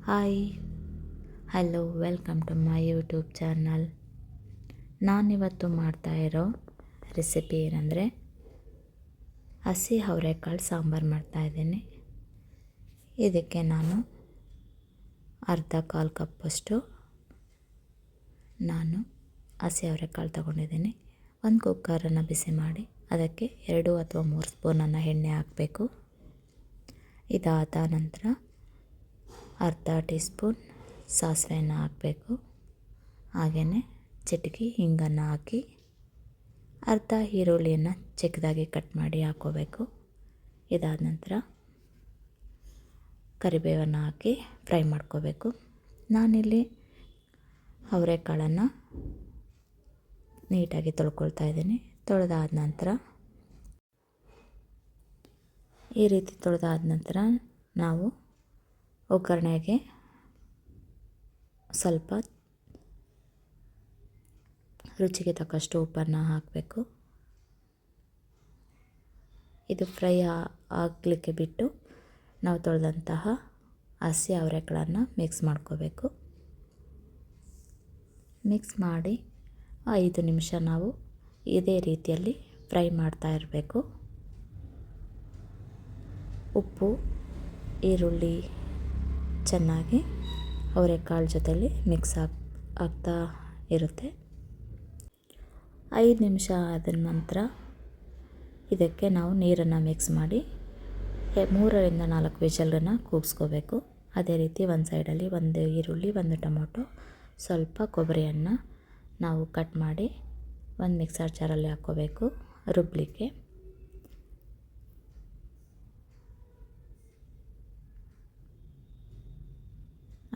Hi hello welcome to my YouTube channel. ನಾನಿವತ್ತು ಮಾಡ್ತಾಯಿರೋ recipe ಏನಂದರೆ ಹಸಿ ಅವರೆಕಾಳು ಸಾಂಬಾರು ಮಾಡ್ತಾಯಿದ್ದೀನಿ. ಇದಕ್ಕೆ ನಾನು ಕಾಲು ಕಪ್ಪಷ್ಟು ನಾನು ಹಸಿ ಅವರೆಕಾಳು ತಗೊಂಡಿದ್ದೀನಿ. ಒಂದು ಕುಕ್ಕರನ್ನು ಬಿಸಿ ಮಾಡಿ ಅದಕ್ಕೆ 2 ಅಥವಾ 3 ಸ್ಪೂನನ್ನು ಎಣ್ಣೆ ಹಾಕಬೇಕು. ಇದಾದ ನಂತರ ಅರ್ಧ ಟೀ ಸ್ಪೂನ್ ಸಾಸಿವೆಯನ್ನು ಹಾಕಬೇಕು. ಹಾಗೆಯೇ ಚಿಟಿಕೆ ಹಿಂಗನ್ನು ಹಾಕಿ ಅರ್ಧ ಈರುಳ್ಳಿಯನ್ನು ಚಿಕ್ಕದಾಗಿ ಕಟ್ ಮಾಡಿ ಹಾಕ್ಕೋಬೇಕು. ಇದಾದ ನಂತರ ಕರಿಬೇವನ್ನು ಹಾಕಿ ಫ್ರೈ ಮಾಡ್ಕೋಬೇಕು. ನಾನಿಲ್ಲಿ ಅವರೆಕಾಳನ್ನು ನೀಟಾಗಿ ತೊಳ್ಕೊಳ್ತಾ ಇದ್ದೀನಿ. ತೊಳೆದಾದ ನಂತರ ಈ ರೀತಿ ತೊಳೆದಾದ ನಂತರ ನಾವು ಒಗ್ಗರಣೆಗೆ ಸ್ವಲ್ಪ ರುಚಿಗೆ ತಕ್ಕಷ್ಟು ಉಪ್ಪನ್ನು ಹಾಕಬೇಕು. ಇದು ಫ್ರೈ ಆಗಲಿಕ್ಕೆ ಬಿಟ್ಟು ನಾವು ತೊಳೆದಂತಹ ಹಸಿ ಅವರೆಕಾಳನ್ನು ಮಿಕ್ಸ್ ಮಾಡ್ಕೋಬೇಕು. ಮಿಕ್ಸ್ ಮಾಡಿ 5 ನಿಮಿಷ ನಾವು ಇದೇ ರೀತಿಯಲ್ಲಿ ಫ್ರೈ ಮಾಡ್ತಾ ಇರಬೇಕು. ಉಪ್ಪು ಈರುಳ್ಳಿ ಚೆನ್ನಾಗಿ ಅವರೆಕಾಳು ಜೊತೆಲಿ ಮಿಕ್ಸ್ ಆಗ್ತಾ ಇರುತ್ತೆ. 5 ನಿಮಿಷ ಆದ ನಂತರ ಇದಕ್ಕೆ ನಾವು ನೀರನ್ನು ಮಿಕ್ಸ್ ಮಾಡಿ 3 ರಿಂದ 4 ವಿಷಲನ್ನು ಕೂಗಿಸ್ಕೋಬೇಕು. ಅದೇ ರೀತಿ ಒಂದು ಸೈಡಲ್ಲಿ 1 ಈರುಳ್ಳಿ 1 ಟೊಮೊಟೊ ಸ್ವಲ್ಪ ಕೊಬ್ಬರಿಯನ್ನು ನಾವು ಕಟ್ ಮಾಡಿ ಒಂದು ಮಿಕ್ಸರ್ ಜಾರಲ್ಲಿ ಹಾಕ್ಕೋಬೇಕು ರುಬ್ಬಲಿಕ್ಕೆ.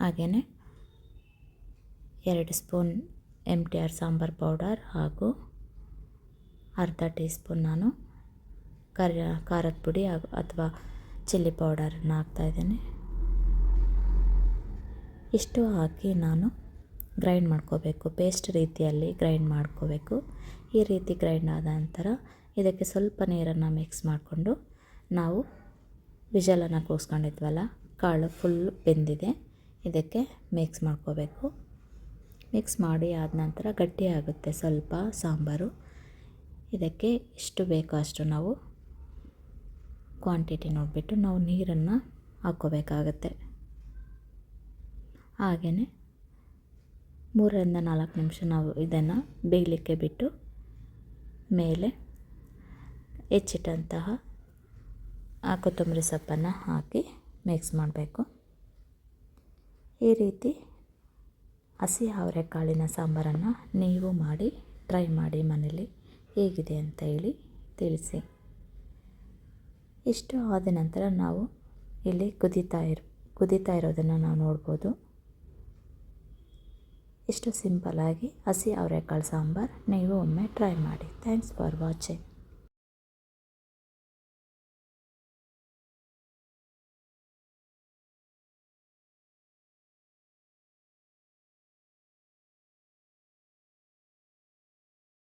ಹಾಗೆಯೇ 2 ಸ್ಪೂನ್ MTR ಸಾಂಬಾರು ಪೌಡರ್ ಹಾಗೂ ಅರ್ಧ ಟೀ ಸ್ಪೂನ್ ನಾನು ಖಾರದ ಪುಡಿ ಅಥವಾ ಚಿಲ್ಲಿ ಪೌಡರನ್ನು ಹಾಕ್ತಾಯಿದ್ದೀನಿ. ಇಷ್ಟು ಹಾಕಿ ನಾನು ಗ್ರೈಂಡ್ ಮಾಡ್ಕೋಬೇಕು. ಪೇಸ್ಟ್ ರೀತಿಯಲ್ಲಿ ಗ್ರೈಂಡ್ ಮಾಡ್ಕೋಬೇಕು. ಈ ರೀತಿ ಗ್ರೈಂಡ್ ಆದ ನಂತರ ಇದಕ್ಕೆ ಸ್ವಲ್ಪ ನೀರನ್ನು ಮಿಕ್ಸ್ ಮಾಡಿಕೊಂಡು ನಾವು ವಿಷಲನ್ನು ಕೂಗಿಸ್ಕೊಂಡಿದ್ವಲ್ಲ, ಕಾಳು ಫುಲ್ ಬೆಂದಿದೆ. ಇದಕ್ಕೆ ಮಿಕ್ಸ್ ಮಾಡ್ಕೋಬೇಕು. ಮಿಕ್ಸ್ ಮಾಡಿ ಆದ ನಂತರ ಗಟ್ಟಿಯಾಗುತ್ತೆ ಸ್ವಲ್ಪ ಸಾಂಬಾರು. ಇದಕ್ಕೆ ಎಷ್ಟು ಬೇಕೋ ಅಷ್ಟು ನಾವು ಕ್ವಾಂಟಿಟಿ ನೋಡಿಬಿಟ್ಟು ನಾವು ನೀರನ್ನು ಹಾಕ್ಕೋಬೇಕಾಗತ್ತೆ. ಹಾಗೆಯೇ 3 ರಿಂದ 4 ನಿಮಿಷ ನಾವು ಇದನ್ನು ಬೇಯಲಿಕ್ಕೆ ಬಿಟ್ಟು ಮೇಲೆ ಹೆಚ್ಚಿಟ್ಟಂತಹ ಕೊತ್ತಂಬರಿ ಸೊಪ್ಪನ್ನು ಹಾಕಿ ಮಿಕ್ಸ್ ಮಾಡಬೇಕು. ಈ ರೀತಿ ಹಸಿ ಅವರೆಕಾಳಿನ ಸಾಂಬಾರನ್ನು ನೀವು ಮಾಡಿ ಟ್ರೈ ಮಾಡಿ ಮನೇಲಿ ಹೇಗಿದೆ ಅಂತ ಹೇಳಿ ತಿಳಿಸಿ. ಇಷ್ಟು ಆದ ನಂತರ ನಾವು ಇಲ್ಲಿ ಕುದೀತಾ ಇರೋದನ್ನು ನಾವು ನೋಡ್ಬೋದು. ಇಷ್ಟು ಸಿಂಪಲ್ಲಾಗಿ ಹಸಿ ಅವರೆಕಾಳು ಸಾಂಬಾರು ನೀವು ಒಮ್ಮೆ ಟ್ರೈ ಮಾಡಿ. Thanks for watching.